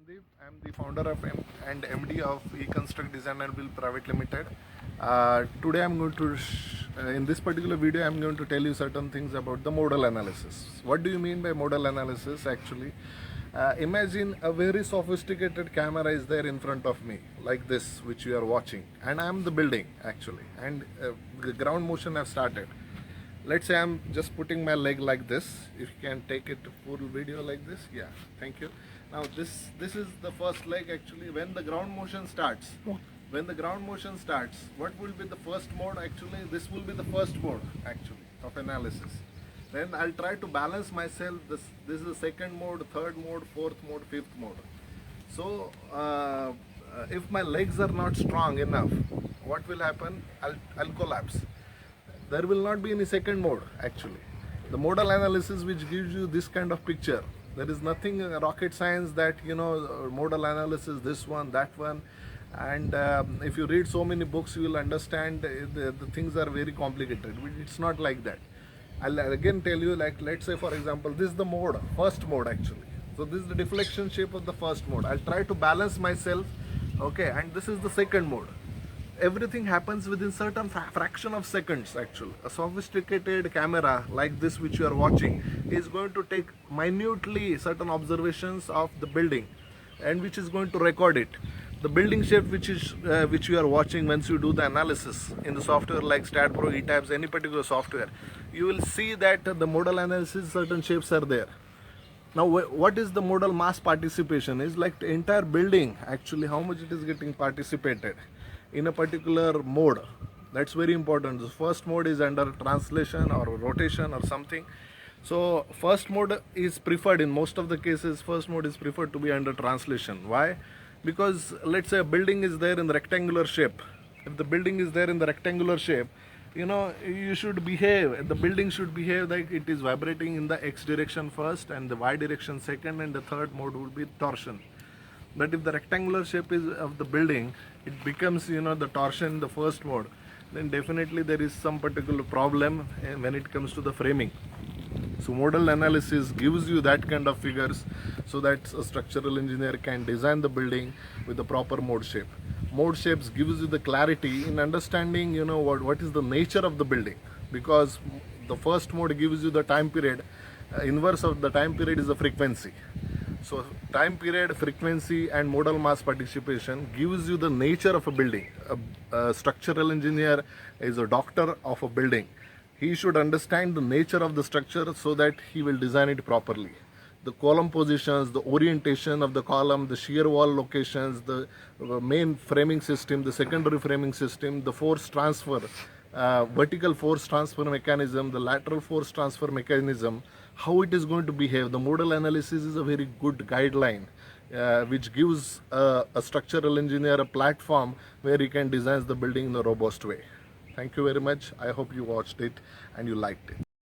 Sandeep. I'm the founder of and MD of eConstruct Design and Build Private Limited. Today I'm going to, in this particular video, I'm going to tell you certain things about the modal analysis. What do you mean by modal analysis actually? Imagine a very sophisticated camera is there in front of me, like this, which you are watching, and I'm the building actually, and the ground motion have started. Let's say I'm just putting my leg like this. If you can take it to full video like this, yeah, thank you. Now this is the first leg actually. When the ground motion starts, what will be the first mode actually? This will be the first mode actually of analysis. Then I'll try to balance myself. This is the second mode, third mode, fourth mode, fifth mode. So if my legs are not strong enough, what will happen? I'll collapse. There will not be any second mode actually. The modal analysis which gives you this kind of picture. There is nothing rocket science that modal analysis, this one, that one, and if you read so many books you will understand the things are very complicated. It's not like that. I'll again tell you, like, let's say for example this is the mode, first mode actually. So this is the deflection shape of the first mode. I'll try to balance myself, okay, and this is the second mode. Everything happens within certain fraction of seconds actually. A sophisticated camera like this which you are watching is going to take minutely certain observations of the building and which is going to record it. The building shape which you are watching, once you do the analysis in the software like StatPro, ETABS, any particular software, you will see that the modal analysis, certain shapes are there. Now what is the modal mass participation? Is like the entire building actually, how much it is getting participated in a particular mode. That's very important. The first mode is under translation or rotation or something. So first mode is preferred in most of the cases. First mode is preferred to be under translation. Why? Because let's say a building is there in the rectangular shape. If the building is there in the rectangular shape, you should behave, the building should behave like it is vibrating in the X direction first and the Y direction second, and the third mode would be torsion. But if the rectangular shape is of the building, it becomes the torsion in the first mode, then definitely there is some particular problem when it comes to the framing. So modal analysis gives you that kind of figures so that a structural engineer can design the building with the proper mode shape. Mode shapes gives you the clarity in understanding what is the nature of the building, because the first mode gives you the time period. Inverse of the time period is the frequency. So time period, frequency and modal mass participation gives you the nature of a building. A structural engineer is a doctor of a building. He should understand the nature of the structure so that he will design it properly. The column positions, the orientation of the column, the shear wall locations, the main framing system, the secondary framing system, the force transfer, vertical force transfer mechanism, the lateral force transfer mechanism, how it is going to behave. The modal analysis is a very good guideline which gives a structural engineer a platform where he can design the building in a robust way. Thank you very much. I hope you watched it and you liked it.